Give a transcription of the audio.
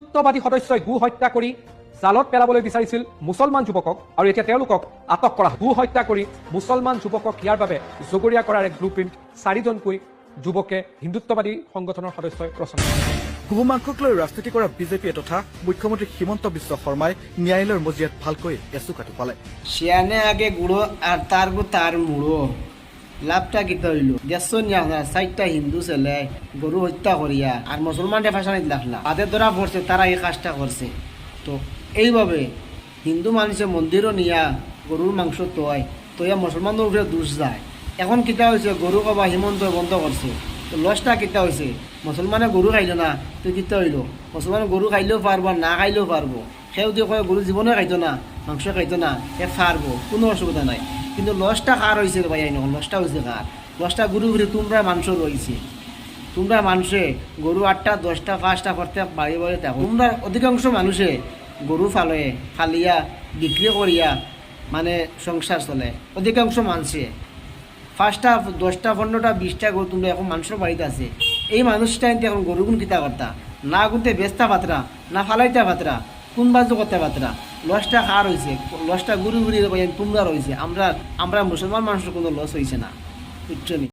হিন্দুত্ববাদী সদস্যই গো হত্যা কৰি জালত পেলাবলৈ বিচাৰিছিল মুছলমান যুৱকক আৰু এতিয়া তেওঁলোকক আটক কৰা গো হত্যা কৰি মুছলমান যুৱকক ইয়াৰ বাবে জগৰীয়া কৰাৰ এক ব্লুপ্ৰিণ্ট চাৰিজনকৈ যুৱকে হিন্দুত্ববাদী সংগঠনৰ সদস্যই ৰচনা কৰে। গোমাংসক লৈ ৰাজনীতি কৰা বিজেপিয়ে তথা মুখ্যমন্ত্ৰী হিমন্ত বিশ্ব শৰ্মাই ন্যায়ালয়ৰ মজিয়াত ভালকৈ এচুকাটো পালে। শিয়ানে আগে গুড়ো আর তার গো তার মুড়ো লাভটা কিতা হইল 400 হিন্দু ছেলে গরু হত্যা করিয়া আর মুসলমানরা ফাঁসানিত লাগলা তাদের ধরা পড়ছে তারা এই কাজটা করছে। তো এইভাবে হিন্দু মানুষের মন্দিরও নিয়া গরুর মাংস তয়া মুসলমানদের উপরে দোষ যায়। এখন কিতা হয়েছে গরু কবা হিমন্ত বন্ধ করছে, তো লসটা কিতা হয়েছে মুসলমানে গরু খাইল না, তো কিতা হইল মুসলমানে গরু খাইলেও পারবো না খাইলেও পারবো, সেও দিয়ে কয় গরু জীবনে খাইতো না মাংস খাইতো না এ পারবো কোনো অসুবিধা নাই। কিন্তু লসটা কার হয়েছে ভাই আইন লসটা হয়েছে কার? লসটা গরু ঘুরে তোমরা মানুষ রয়েছে, তোমরা মানুষে গরু 8টা 10টা 5টা করতে বাড়ি বাড়ি থাকো। তোমরা অধিকাংশ মানুষে গরু ফালিয়া বিক্রি করিয়া মানে সংসার চলে। অধিকাংশ মানুষে 5টা 10টা 15টা 20টা গরু তোমরা এখন মানুষের বাড়িতে আছে। এই মানুষটা এখন গরু গুণ কিতা করতা না গুনতে বেচতা পাত্রা না ফালাইতা পাত্রা কোন বাজু করতে পাত্রা। লসটা কার হয়েছে? লসটা গুরু তোমরা রয়েছে। আমরা মুসলমান মানুষের কোনো লস হয়েছে না, বুঝছো নি?